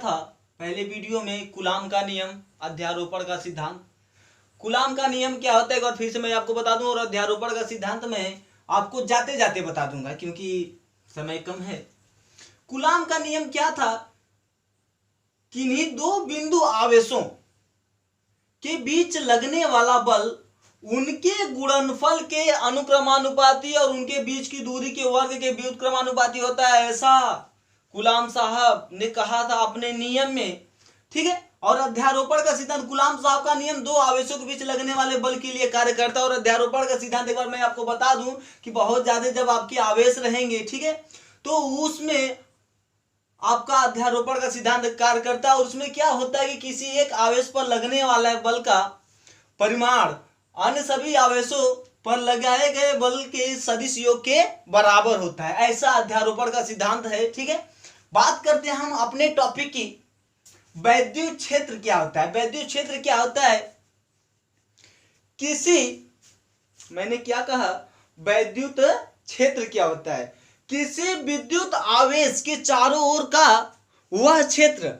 था पहले वीडियो में कूलाम का नियम, अध्यारोपण का सिद्धांत। कूलाम का नियम क्या होता है एक बार फिर से मैं आपको बता दूं, और अध्यारोपण का सिद्धांत मैं आपको जाते जाते बता दूंगा क्योंकि समय कम है। कूलाम का नियम क्या था, किन्हीं दो बिंदु आवेशों के बीच लगने वाला बल उनके गुणनफल के अनुक्रमानुपाती और उनके बीच की दूरी के वर्ग के व्युत्क्रमानुपाती होता है, ऐसा कूलाम साहब ने कहा था अपने नियम में। ठीक है, और अध्यारोपण का सिद्धांत, कूलाम साहब का नियम दो आवेशों के बीच लगने वाले बल के लिए कार्य करता है। और अध्यारोपण का सिद्धांत एक बार मैं आपको बता दूं कि बहुत ज्यादा जब आपके आवेश रहेंगे, ठीक है, तो उसमें आपका अध्यारोपण का सिद्धांत कार्य करता है। और उसमें क्या होता है कि किसी एक आवेश पर लगने वाला बल का परिमाण अन्य सभी आवेशों पर लगाए गए बल के सदिश योग के बराबर होता है, ऐसा अध्यारोपण का सिद्धांत है। ठीक है, बात करते हैं हम अपने टॉपिक की, वैद्युत क्षेत्र क्या होता है। वैद्युत क्षेत्र क्या होता है, मैंने क्या कहा, वैद्युत क्षेत्र क्या होता है, किसी विद्युत आवेश के चारों ओर का वह क्षेत्र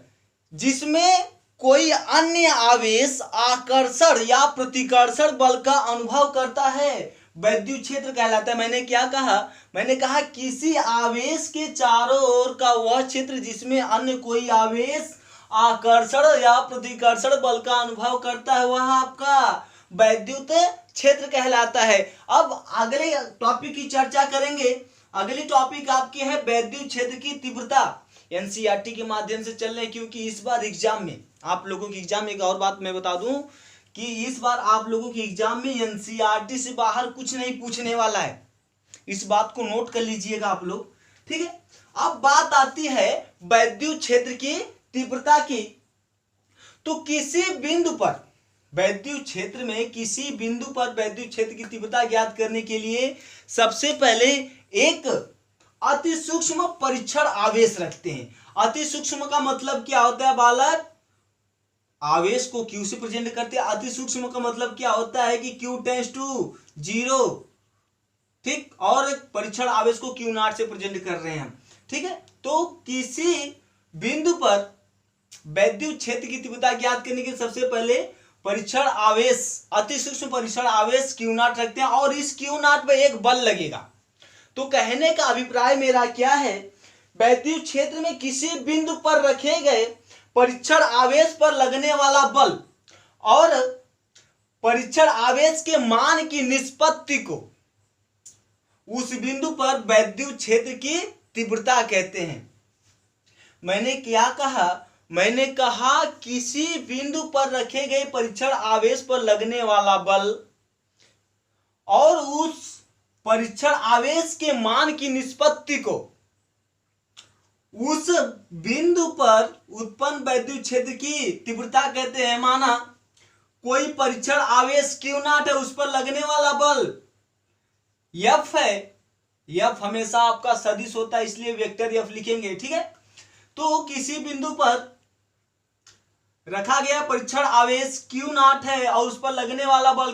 जिसमें कोई अन्य आवेश आकर्षण या प्रतिकर्षण बल का अनुभव करता है, वैद्युत क्षेत्र कहलाता है। मैंने क्या कहा, मैंने कहा किसी आवेश के चारों ओर का वह क्षेत्र जिसमें अन्य कोई आवेश आकर्षण या प्रतिकर्षण बल का अनुभव करता है, वह आपका वैद्युत क्षेत्र कहलाता है। अब अगले टॉपिक की चर्चा करेंगे। अगली टॉपिक आपकी है वैद्युत क्षेत्र की तीव्रता। एनसीईआरटी के माध्यम से चल रहे हैं क्योंकि इस बार एग्जाम में आप लोगों की एग्जाम में, एक और बात मैं बता दूं कि इस बार आप लोगों की एग्जाम में एनसीईआरटी से बाहर कुछ नहीं पूछने वाला है, इस बात को नोट कर लीजिएगा आप लोग। ठीक है, अब बात आती है वैद्युत क्षेत्र की तीव्रता की। तो किसी बिंदु पर वैद्युत क्षेत्र में किसी बिंदु पर वैद्युत क्षेत्र की तीव्रता ज्ञात करने के लिए सबसे पहले एक अति सूक्ष्म परीक्षण आवेश रखते हैं। अति सूक्ष्म का मतलब क्या होता है बालक, आवेश को Q से प्रेजेंट करते हैं। अति सूक्ष्म का मतलब क्या होता है कि Q टेंड्स टू 0, ठीक, और परीक्षण आवेश को Q नॉट से प्रेजेंट कर रहे हैं। ठीक है, तो किसी बिंदु पर वैद्युत क्षेत्र की तीव्रता ज्ञात करने के सबसे पहले परीक्षण आवेश, अति सूक्ष्म परीक्षण आवेश Q नॉट रखते हैं और इस Q नॉट पे एक बल लगेगा। तो कहने का अभिप्राय मेरा क्या है, वैद्युत क्षेत्र में किसी बिंदु पर रखे गए परीक्षण आवेश पर लगने वाला बल और परीक्षण आवेश के मान की निष्पत्ति को उस बिंदु पर वैद्युत क्षेत्र की तीव्रता कहते हैं। मैंने क्या कहा, मैंने कहा किसी बिंदु पर रखे गए परीक्षण आवेश पर लगने वाला बल और उस परीक्षण आवेश के मान की निष्पत्ति को उस बिंदु पर उत्पन्न वैद्युत क्षेत्र की तीव्रता कहते हैं। माना कोई परीक्षण आवेश Q नॉट है, उस पर लगने वाला बल F है, F हमेशा आपका सदिश होता है इसलिए वेक्टर F लिखेंगे। ठीक है, तो किसी बिंदु पर रखा गया परीक्षण आवेश Q नॉट है और उस पर लगने वाला बल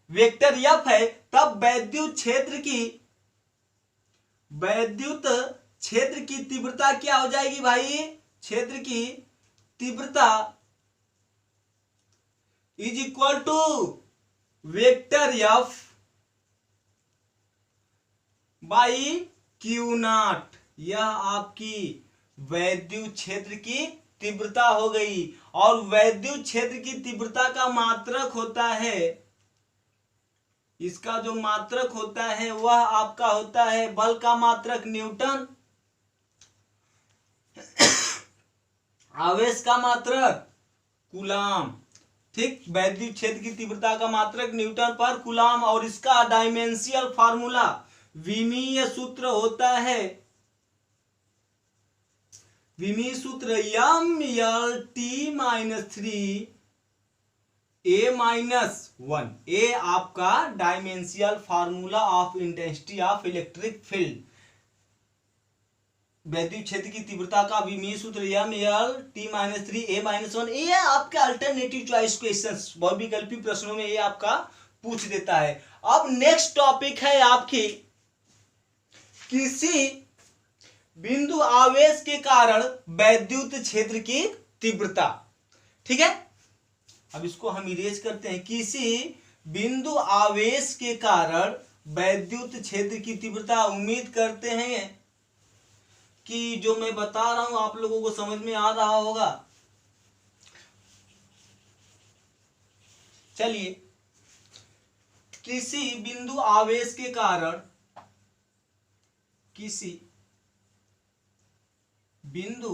वेक्टर F है, तब वैद्युत क्षेत्र की तीव्रता क्या हो जाएगी भाई, क्षेत्र की तीव्रता is equal to vector F by Q naught. यह आपकी वैद्युत क्षेत्र की तीव्रता हो गई। और वैद्युत क्षेत्र की तीव्रता का मात्रक होता है, इसका जो मात्रक होता है वह आपका होता है बल का मात्रक न्यूटन, आवेश का मात्रक कूलाम। ठीक, वैद्युत क्षेत्र की तीव्रता का मात्रक न्यूटन पर कूलाम और इसका डायमेंशियल फार्मूला, विमीय सूत्र होता है, विमीय सूत्र mLT-3 A-1। ए आपका dimensional formula of intensity of electric field. वैद्युत क्षेत्र की तीव्रता का विमीय सूत्र mLT-3 A-1। ये आपके अल्टरनेटिव चॉइस क्वेश्चंस, बहुविकल्पी प्रश्नों में ये आपका पूछ देता है। अब नेक्स्ट टॉपिक है आपकी किसी बिंदु आवेश के कारण वैद्युत क्षेत्र की तीव्रता। ठीक है, अब इसको हम इरेज करते हैं। किसी बिंदु आवेश के कारण वैद्युत क्षेत्र की तीव्रता। उम्मीद करते हैं कि जो मैं बता रहा हूं आप लोगों को समझ में आ रहा होगा। चलिए, किसी बिंदु आवेश के कारण, किसी बिंदु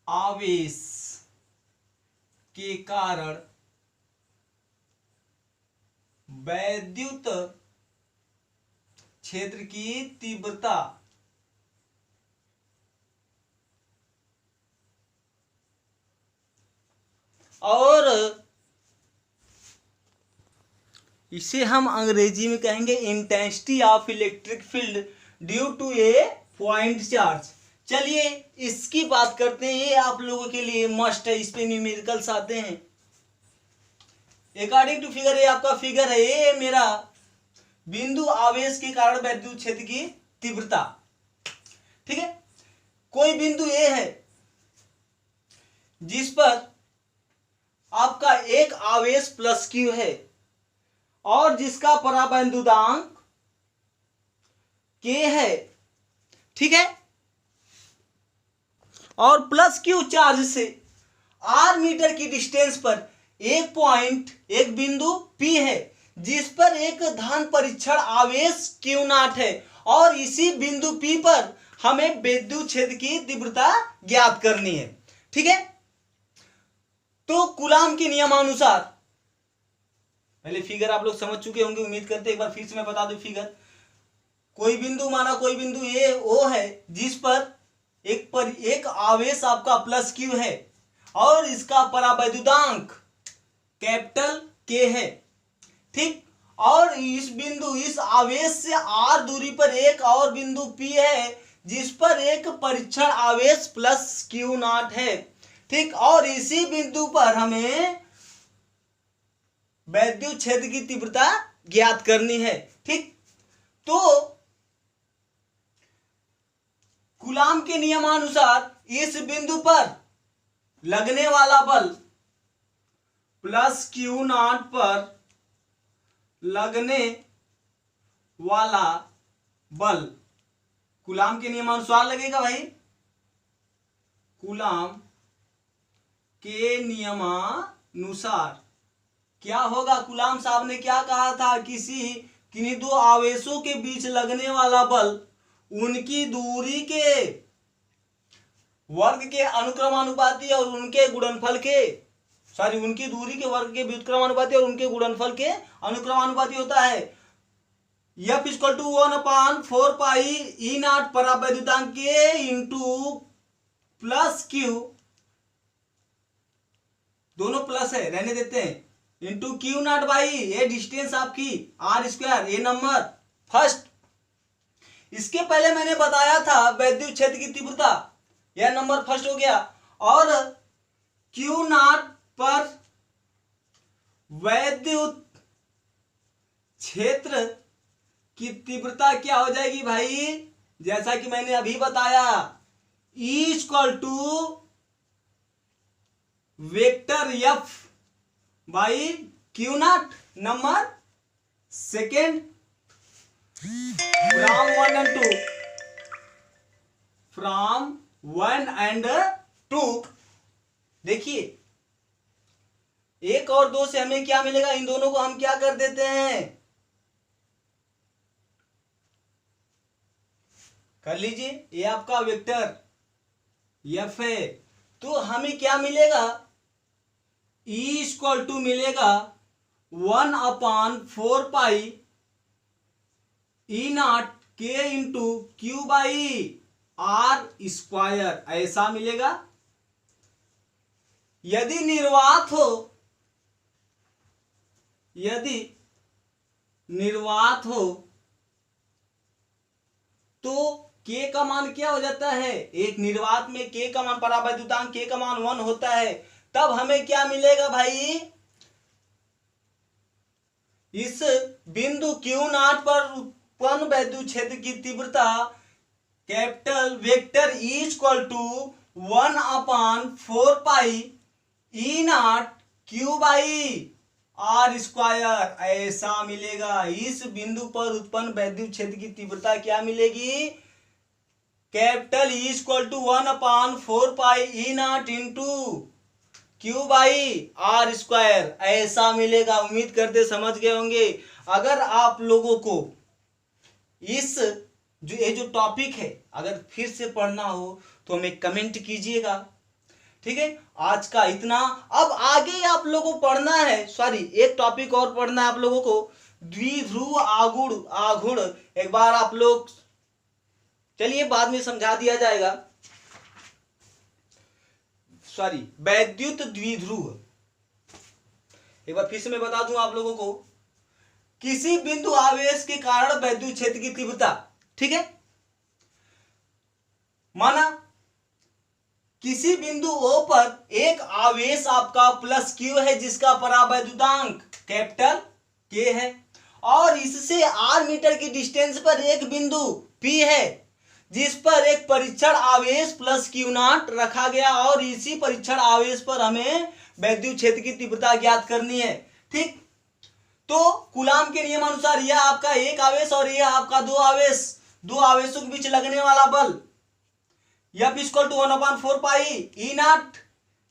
आवेश के कारण वैद्युत क्षेत्र की तीव्रता और इसे हम अंग्रेजी में कहेंगे intensity of electric field due to a point charge. चलिए इसकी बात करते हैं, ये आप लोगों के लिए मस्ट है, इस पे न्यूमेरिकल्स आते हैं। अकॉर्डिंग टू फिगर, ये आपका फिगर है, ये मेरा बिंदु आवेश के कारण वैद्युत क्षेत्र की तीव्रता। ठीक है, कोई बिंदु ए है जिस पर आपका एक आवेश प्लस क्यू है और जिसका परावैद्युतांक के है। ठीक है, और प्लस क्यू चार्ज से आर मीटर की डिस्टेंस पर एक पॉइंट, एक बिंदु पी है जिस पर एक धन परीक्षण आवेश क्यू नॉट है और इसी बिंदु पी पर हमें विद्युत क्षेत्र की तीव्रता ज्ञात करनी है। ठीक है, तो कूलाम के नियमानुसार, पहले फिगर आप लोग समझ चुके होंगे उम्मीद करते, एक बार फिर से मैं बता दूं फिगर। कोई बिंदु, माना कोई बिंदु ए ओ है जिस पर एक आवेश आपका प्लस क्यू है और इसका परावैद्युतांक कैपिटल के है। ठीक, और इस बिंदु, इस आवेश से आर दूरी पर एक और बिंदु पी है जिस पर एक परीक्षण आवेश प्लस क्यू नॉट है। ठीक, और इसी बिंदु पर हमें वैद्युत क्षेत्र की तीव्रता ज्ञात करनी है। ठीक, तो कूलाम के नियमानुसार इस बिंदु पर लगने वाला बल, प्लस क्यू नॉट पर लगने वाला बल कूलाम के नियमानुसार लगेगा भाई। कूलाम के नियमानुसार क्या होगा? कूलाम साहब ने क्या कहा था? किन्हीं दो आवेशों के बीच लगने वाला बल उनकी दूरी के वर्ग के अनुक्रमानुपाती और उनके गुणनफल के, उनकी दूरी के वर्ग के व्युत्क्रमानुपाती और उनके गुणनफल के अनुक्रमानुपाती होता है। F = 1/4 पाई ई नॉट परावैद्युतांक के इंटू प्लस क्यू, दोनों प्लस है रहने देते हैं, इंटू क्यू नॉट बाई ये डिस्टेंस आपकी r², ये नंबर फर्स्ट। इसके पहले मैंने बताया था वैद्युत क्षेत्र की तीव्रता, यह नंबर फर्स्ट हो गया। और क्यू नॉट पर वैद्युत क्षेत्र की तीव्रता क्या हो जाएगी भाई? जैसा कि मैंने अभी बताया, E = vector F by q not, number second from 1 and 2। देखिए 1 और 2 से हमें क्या मिलेगा? इन दोनों को हम क्या कर देते हैं, कर लीजिए, ये आपका वेक्टर F है, तो हमें क्या मिलेगा? E = मिलेगा 1/4 pi E naught K into Q by r², ऐसा मिलेगा। यदि निर्वात हो तो k का मान क्या हो जाता है? एक निर्वात में k का मान, परावैद्युतांक k का मान 1 होता है। तब हमें क्या मिलेगा भाई? इस बिंदु Q0 पर उत्पन्न वैद्युत क्षेत्र की तीव्रता capital vector is equal to 1/4 pi E naught q by are square ऐसा मिलेगा। इस बिंदु पर उत्पन्न वैद्युत क्षेत्र की तीव्रता क्या मिलेगी? Capital e equal to 1/4 pi E naught into Q by are square ऐसा मिलेगा। उम्मीद करते समझ गए होंगे। अगर आप लोगों को इस जो टॉपिक है अगर फिर से पढ़ना हो तो हमें कमेंट कीजिएगा, ठीक है। आज का इतना। अब आगे आप लोगों को पढ़ना है, सॉरी एक टॉपिक और पढ़ना है आप लोगों को, द्विध्रुव आघूर्ण। एक बार आप लोग, चलिए बाद में समझा दिया जाएगा, सॉरी वैद्युत द्विध्रुव। एक बार फिर से मैं बता दूं आप लोगों को, किसी बिंदु आवेश के कारण वैद्युत क्षेत्र की तीव्रता, ठीक है। माना किसी बिंदु O पर एक आवेश आपका प्लस Q है जिसका परावैद्युतांक कैपिटल K है, और इससे r मीटर की डिस्टेंस पर एक बिंदु P है जिस पर एक परीक्षण आवेश प्लस Q नॉट रखा गया, और इसी परीक्षण आवेश पर हमें वैद्युत क्षेत्र की तीव्रता ज्ञात करनी है, ठीक। तो कूलाम के नियम अनुसार यह आपका एक आवेश और यह आपका दो आवेशों के बीच लगने वाला बल F equal to 1/4 pi E naught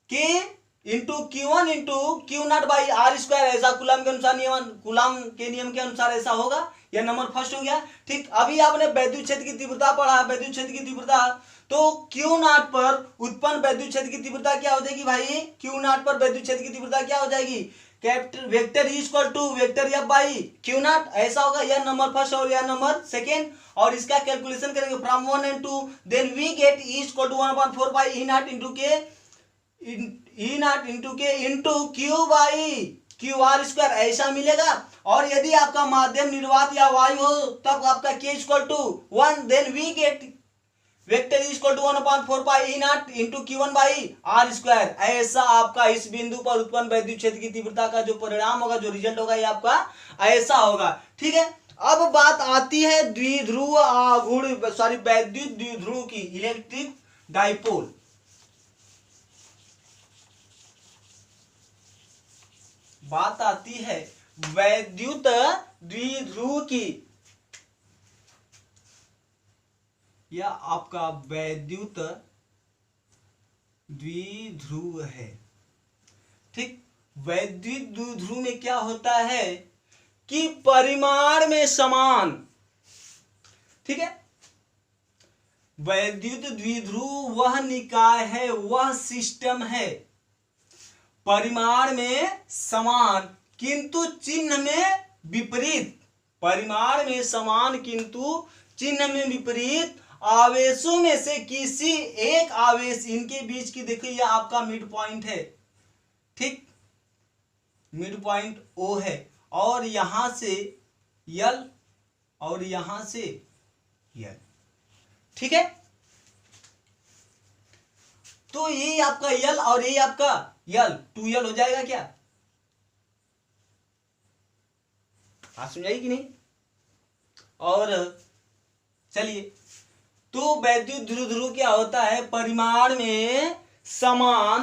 K into Q1 into Q naught by are square, ऐसा कूलाम के अनुसार कूलाम के नियम के अनुसार ऐसा होगा। यह नंबर फर्स्ट हो गया, ठीक। अभी आपने वैद्युत क्षेत्र की तीव्रता पढ़ा, वैद्युत क्षेत्र की तीव्रता, तो Q नॉट पर उत्पन्न वैद्युत क्षेत्र की तीव्रता क्या हो जाएगी भाई? Q नॉट पर वैद्युत क्षेत्र की तीव्रता क्या हो जाएगी? Capital vector e equal to vector F by q naught, ऐसा होगा। यह नंबर फर्स्ट और यह नंबर सेकेंड, और इसका कैलकुलेशन करेंगे from 1 and 2, then we get E equal to 1/4 by E naught into K into Q by Q R square ऐसा मिलेगा। और यदि आपका माध्यम निर्वात या वायु हो तब आपका k equal to 1, then we get vector equal to 1/4 pi E naught into Q1 by are square. ऐसा आपका इस बिंदु पर उत्पन्न वैद्युत क्षेत्र की तीव्रता का जो परिणाम होगा, जो रिजल्ट होगा, ये आपका ऐसा होगा, ठीक है। अब बात आती है द्विध्रुव आघूर्ण, सॉरी वैद्युत द्विध्रुव की, इलेक्ट्रिक डाइपोल। बात आती है वैद्युत द्विध्रुव की, यह आपका वैद्युत द्विध्रुव है, ठीक। वैद्युत द्विध्रुव में क्या होता है कि परिमाण में समान, ठीक है। वैद्युत द्विध्रुव वह निकाय है, वह सिस्टम है, परिमाण में समान किंतु चिन्ह में विपरीत, परिमाण में समान किंतु चिन्ह में विपरीत आवेशों में से किसी एक आवेश, इनके बीच की देखिए यह आपका मिड पॉइंट है, ठीक, मिड पॉइंट O है, और यहां से L और यहां से L, ठीक है। तो ये आपका L और ये आपका L, 2L हो जाएगा क्या? बात समझाई कि नहीं? और चलिए, तो वैद्युत द्विध्रुव क्या होता है? परिमाण में समान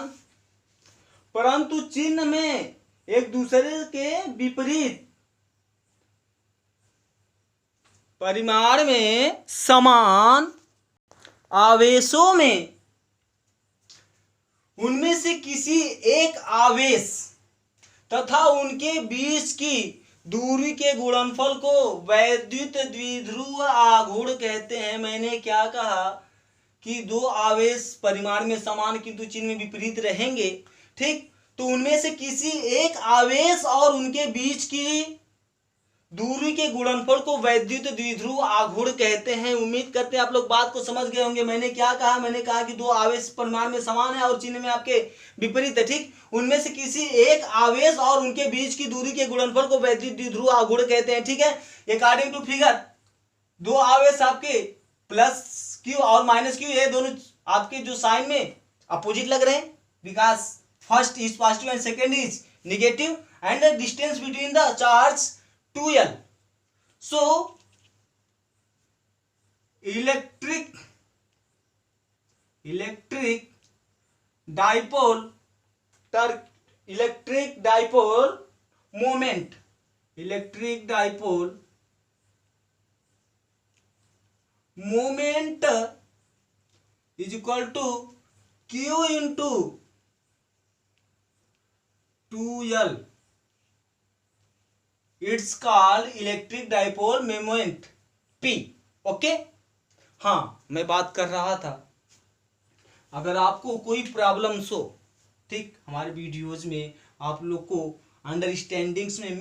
परंतु चिन्ह में एक दूसरे के विपरीत, परिमाण में समान आवेशों में उनमें से किसी एक आवेश तथा उनके बीच की दूरी के गुणनफल को वैद्युत द्विध्रुव आघूर्ण कहते हैं। मैंने क्या कहा कि दो आवेश परिमाण में समान किंतु चिन्ह में विपरीत रहेंगे, ठीक। तो उनमें से किसी एक आवेश और उनके बीच की दूरी के गुणनफल को वैद्युत द्विध्रुव आघूर्ण कहते हैं। उम्मीद करते हैं आप लोग बात को समझ गए होंगे। मैंने क्या कहा? मैंने कहा कि दो आवेश परिमाण में समान है और चिन्ह में आपके विपरीत है, ठीक। उनमें से किसी एक आवेश और उनके बीच की दूरी के गुणनफल को वैद्युत द्विध्रुव आघूर्ण कहते हैं, ठीक है। अकॉर्डिंग टू फिगर, दो आवेश आपके प्लस क्यू और माइनस क्यू, ये दोनों आपके जो साइन में अपोजिट लग रहे हैं, because first is positive and second is negative, and the distance between the charge 2L. So electric electric dipole electric dipole moment, electric dipole moment is equal to Q into 2L, it's called electric dipole moment P। Okay, हाँ मैं बात कर रहा था, अगर आपको कोई problems हो, ठीक, हमारे वीडियोज में आप लोग को अंडरस्टैंडिंग्स में